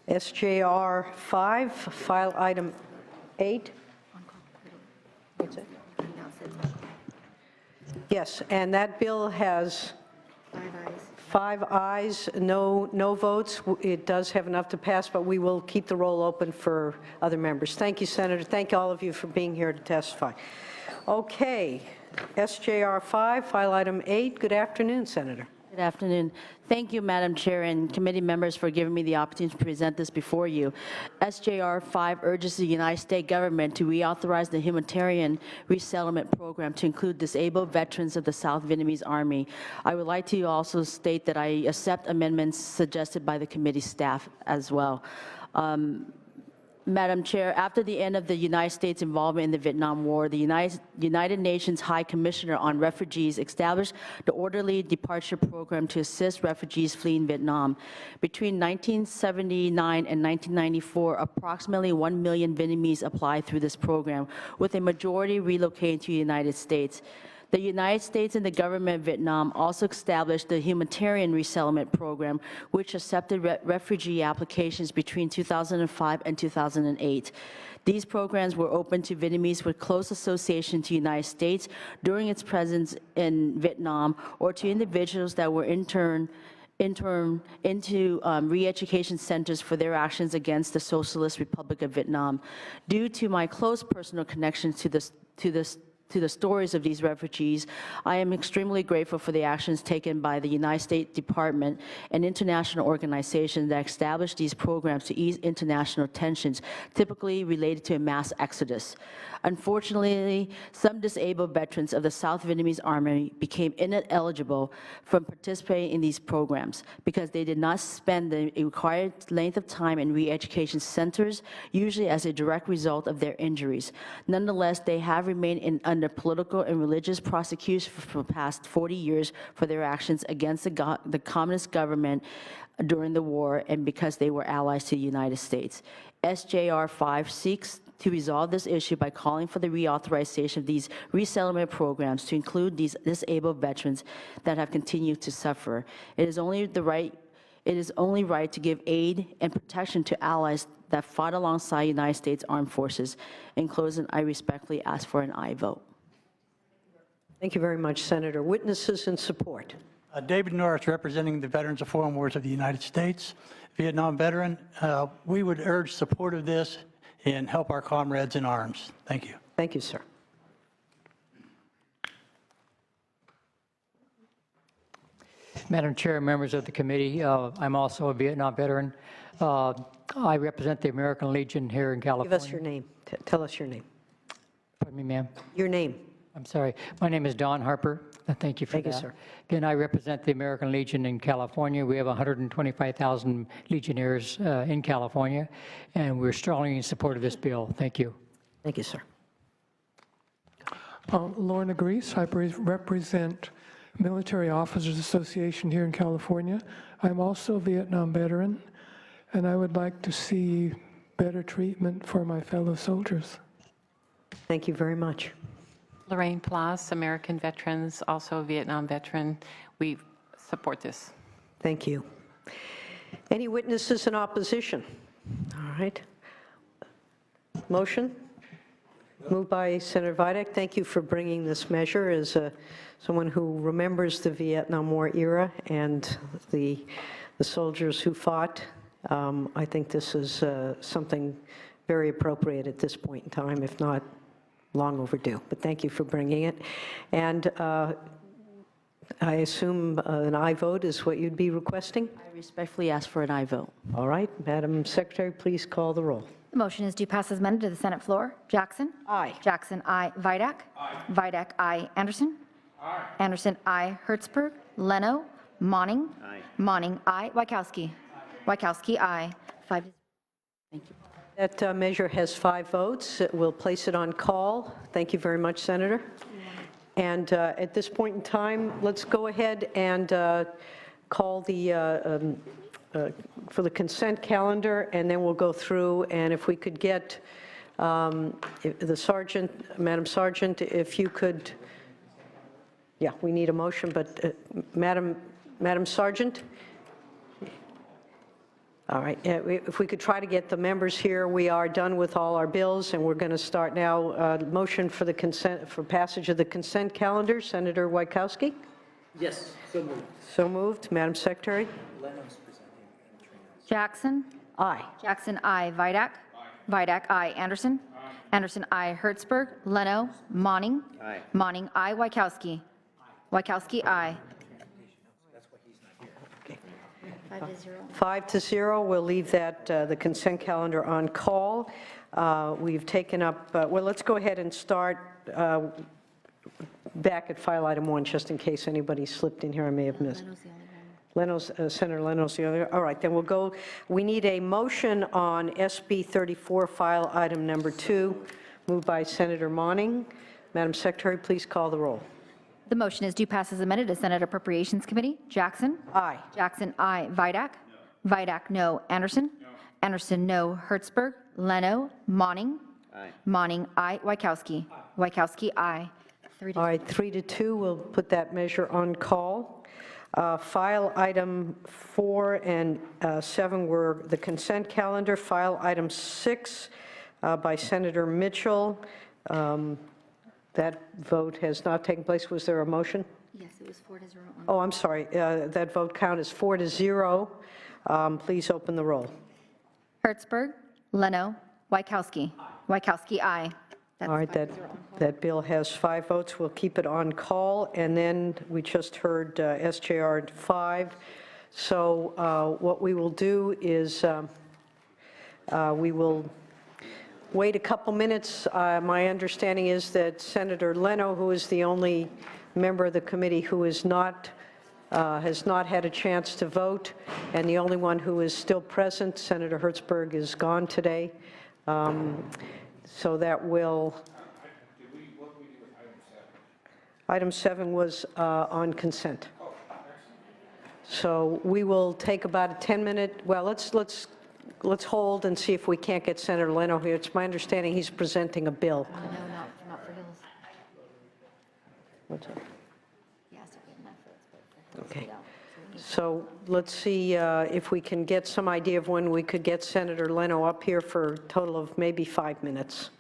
SJR 5, file item 8. What's it? Yes, and that bill has 5 ayes, no votes. It does have enough to pass, but we will keep the roll open for other members. Thank you, Senator. Thank all of you for being here to testify. Okay, SJR 5, file item 8. Good afternoon, Senator. Good afternoon. Thank you, Madam Chair and committee members, for giving me the opportunity to present this before you. SJR 5 urges the United States government to reauthorize the humanitarian resettlement program to include disabled veterans of the South Vietnamese Army. I would like to also state that I accept amendments suggested by the committee staff as well. Madam Chair, after the end of the United States involvement in the Vietnam War, the United Nations High Commissioner on Refugees established the Orderly Departure Program to assist refugees fleeing Vietnam. Between 1979 and 1994, approximately 1 million Vietnamese applied through this program, with a majority relocating to the United States. The United States and the government of Vietnam also established the Humanitarian Resettlement Program, which accepted refugee applications between 2005 and 2008. These programs were open to Vietnamese with close association to the United States during its presence in Vietnam, or to individuals that were interned into re-education centers for their actions against the Socialist Republic of Vietnam. Due to my close personal connections to the stories of these refugees, I am extremely grateful for the actions taken by the United States Department and international organizations that established these programs to ease international tensions, typically related to a mass exodus. Unfortunately, some disabled veterans of the South Vietnamese Army became ineligible from participating in these programs because they did not spend the required length of time in re-education centers, usually as a direct result of their injuries. Nonetheless, they have remained under political and religious prosecution for the past 40 years for their actions against the communist government during the war and because they were allies to the United States. SJR 5 seeks to resolve this issue by calling for the reauthorization of these resettlement programs to include these disabled veterans that have continued to suffer. It is only right to give aid and protection to allies that fought alongside United States Armed Forces. In closing, I respectfully ask for an aye vote. Thank you very much, Senator. Witnesses in support. David Norris, representing the Veterans of Foreign Wars of the United States, Vietnam veteran. We would urge support of this and help our comrades in arms. Thank you. Thank you, sir. Madam Chair, members of the committee, I'm also a Vietnam veteran. I represent the American Legion here in California. Give us your name. Tell us your name. Pardon me, ma'am. Your name. I'm sorry. My name is Don Harper. Thank you for that. Thank you, sir. Again, I represent the American Legion in California. We have 125,000 Legionnaires in California, and we're strongly in support of this bill. Thank you. Thank you, sir. Lorna Grease, I represent Military Officers Association here in California. I'm also a Vietnam veteran, and I would like to see better treatment for my fellow soldiers. Thank you very much. Lorraine Plas, American Veterans, also a Vietnam veteran. We support this. Thank you. Any witnesses in opposition? All right. Motion? Moved by Senator Videk. Thank you for bringing this measure as someone who remembers the Vietnam War era and the soldiers who fought. I think this is something very appropriate at this point in time, if not long overdue. But thank you for bringing it. And I assume an aye vote is what you'd be requesting? I respectfully ask for an aye vote. All right. Madam Secretary, please call the roll. The motion is due pass as amended to the Senate floor. Jackson? Aye. Jackson, aye. Vidak? Aye. Vidak, aye. Anderson? Aye. Anderson, aye. Hertzberg? Leno? Monning? Aye. Monning, aye. Wachowski? Aye. Wachowski, aye. 5. Thank you. That measure has 5 votes. We'll place it on call. Thank you very much, Senator. And at this point in time, let's go ahead and call the for the consent calendar, and then we'll go through. And if we could get the Sergeant, Madam Sergeant, if you could, yeah, we need a motion, but Madam Sergeant, All right, if we could try to get the members here, we are done with all our bills, and we're going to start now. Motion for the consent, for passage of the consent calendar. Senator Wajkowski? Yes, so moved. So moved. Madam Secretary? Leno's presenting. Jackson? Aye. Jackson, I. Vidak? Vidak, I. Anderson? Anderson, I. Hertzberg? Leno? Monning? Aye. Monning, I. Wajkowski? Wajkowski, I. 5-0. We'll leave that, the consent calendar on call. We've taken up, well, let's go ahead and start back at file item 1, just in case anybody slipped in here I may have missed. Senator Leno's the other. All right, then we'll go. We need a motion on SB 34, file item number 2, moved by Senator Monning. Madam Secretary, please call the roll. The motion is due pass as amended to Senate Appropriations Committee. Jackson? Aye. Jackson, I. Vidak? Vidak, no. Anderson? Anderson, no. Hertzberg? Leno? Monning? Monning, I. Wajkowski? Wajkowski, I. 3 to All right, 3-2, we'll put that measure on call. File item 4 and 7 were the consent calendar. File item 6 by Senator Mitchell. That vote has not taken place. Was there a motion? Yes, it was 4-0. Oh, I'm sorry. That vote count is 4-0. Please open the roll. Hertzberg? Leno? Wajkowski? Wajkowski, I. That's All right, 5-0 on call. that bill has 5 votes. We'll keep it on call. And then we just heard SJR 5. So what we will do is we will wait a couple minutes. My understanding is that Senator Leno, who is the only member of the committee who is not, has not had a chance to vote, and the only one who is still present, Senator Hertzberg, is gone today. So that will. Item 7 was on consent. So we will take about a 10-minute. Well, let's hold and see if we can't get Senator Leno here. It's my understanding he's presenting a bill. No, not for Hills. What's up? He has to get enough votes, but for Hills, Okay. we don't. So let's see if we can get some idea of when we could get Senator Leno up here for a total of maybe 5 minutes.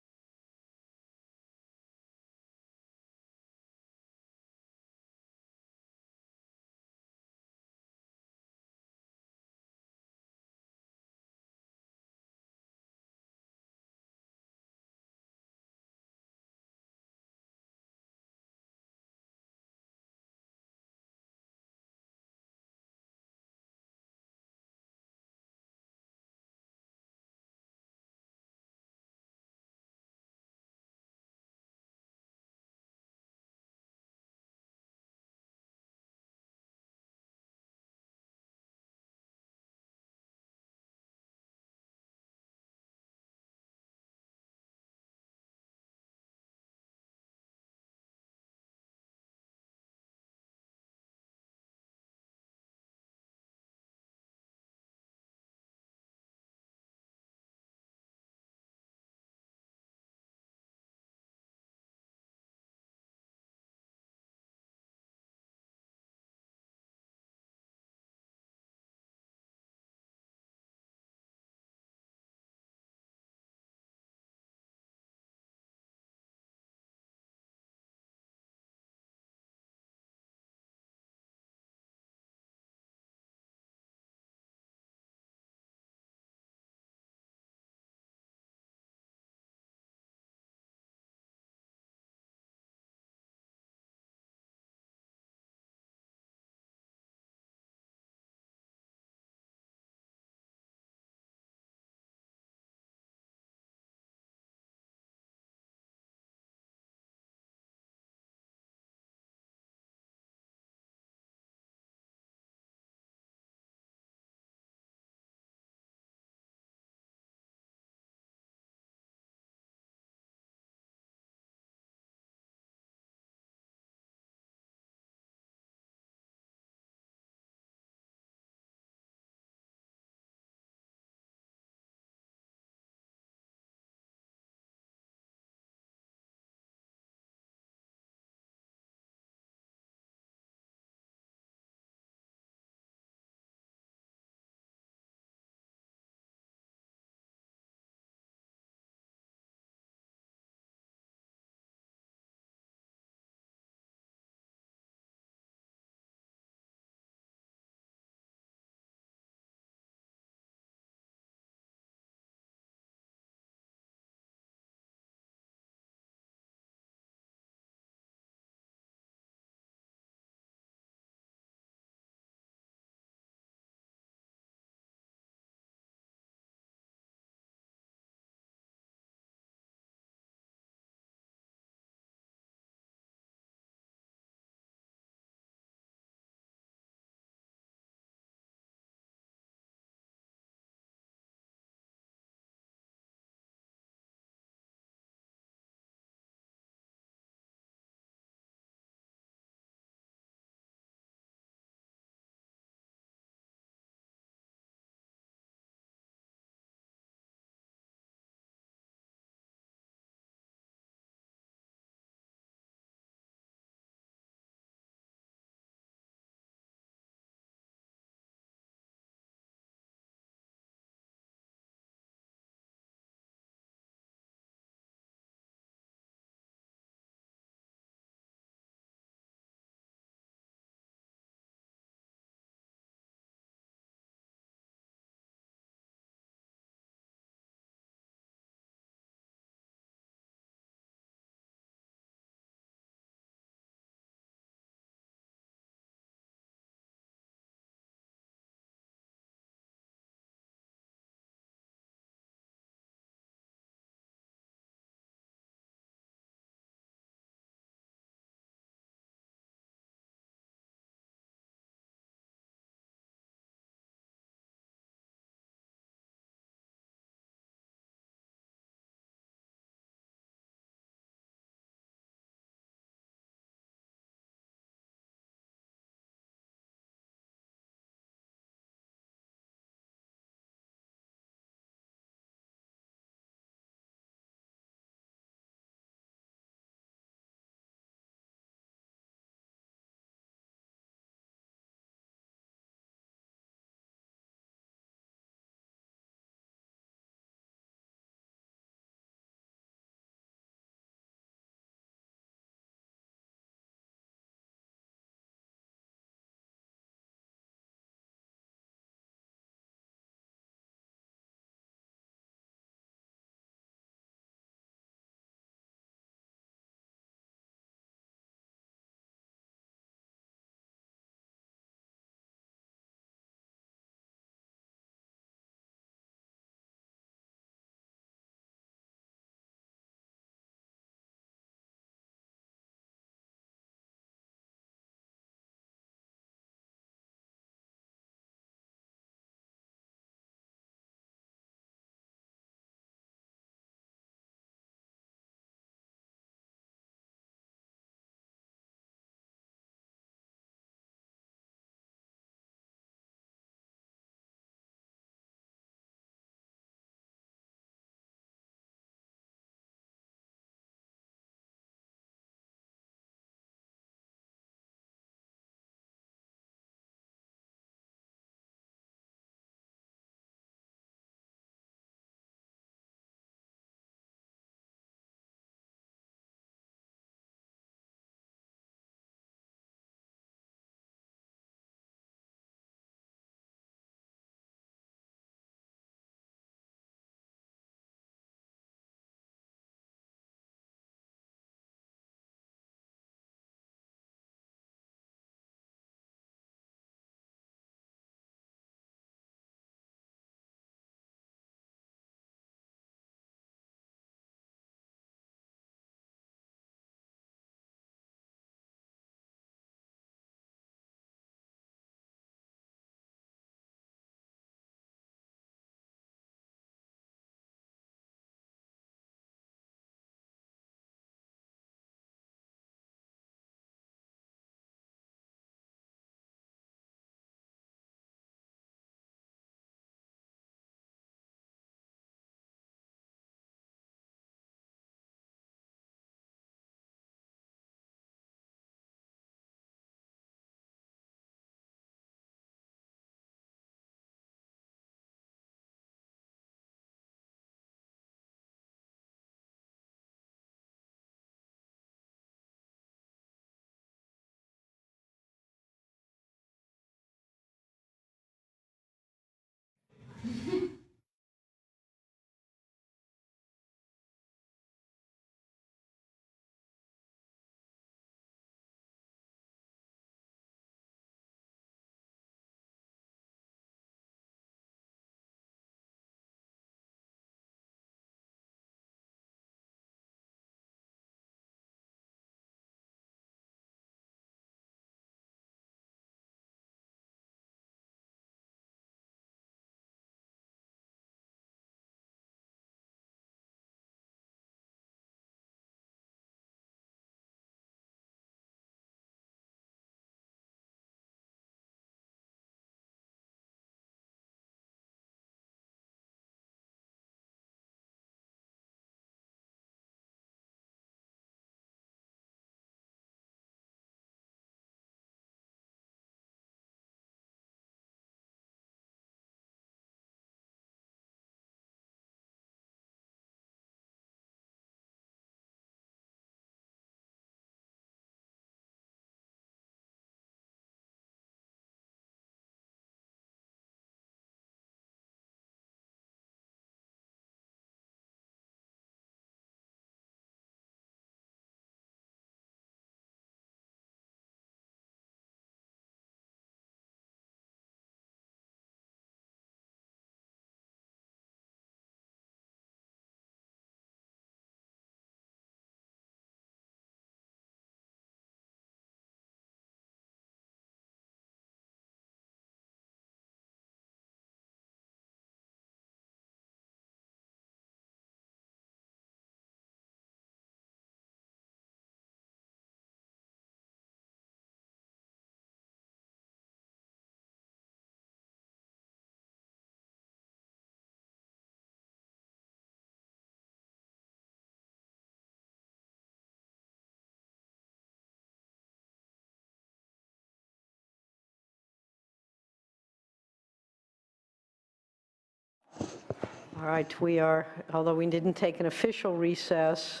All right, we are, although we didn't take an official recess,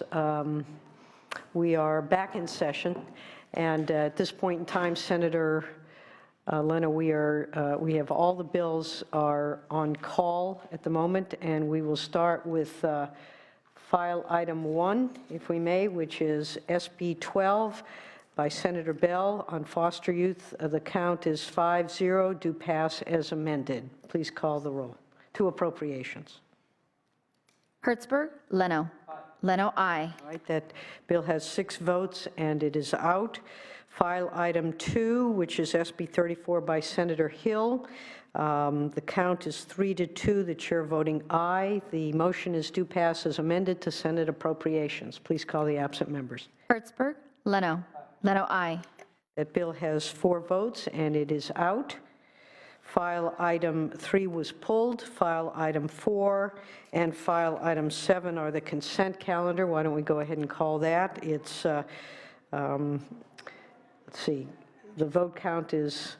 we are back in session. And at this point in time, Senator Leno, we have all the bills are on call at the moment, and we will start with file item 1, if we may, which is SB 12 by Senator Bell on foster youth. The count is 5-0, do pass as amended. Please call the roll. To appropriations. Hertzberg, Leno. Leno, aye. All right, that bill has 6 votes and it is out. File item 2, which is SB 34 by Senator Hill. The count is 3-2, the chair voting aye. The motion is do pass as amended to Senate appropriations. Please call the absent members. Hertzberg, Leno. Leno, aye. That bill has 4 votes and it is out. File item 3 was pulled. File item 4 and file item 7 are the consent calendar. Why don't we go ahead and call that? It's, let's see, the vote count is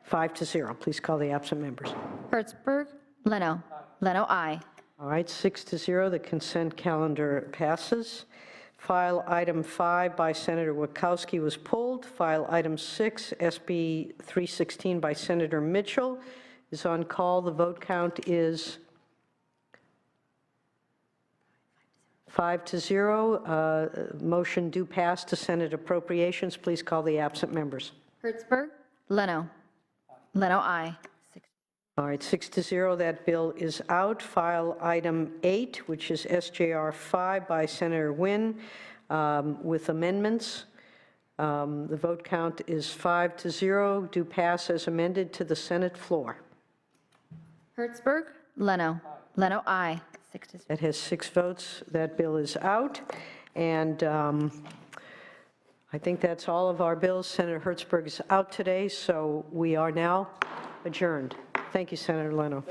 5-0. Please call the absent members. Hertzberg, Leno. Leno, aye. All right, 6-0, the consent calendar passes. File item 5 by Senator Wachowski was pulled. File item 6, SB 316 by Senator Mitchell is on call. The vote count is 5-0. Motion do pass to Senate appropriations. Please call the absent members. Hertzberg, Leno. Leno, aye. All right, 6-0, that bill is out. File item 8, which is SJR 5 by Senator Wynn with amendments. The vote count is 5-0, do pass as amended to the Senate floor. Hertzberg, Leno. Leno, aye. 6-0. That has 6 votes. That bill is out. And I think that's all of our bills. Senator Hertzberg is out today, so we are now adjourned. Thank you, Senator Leno.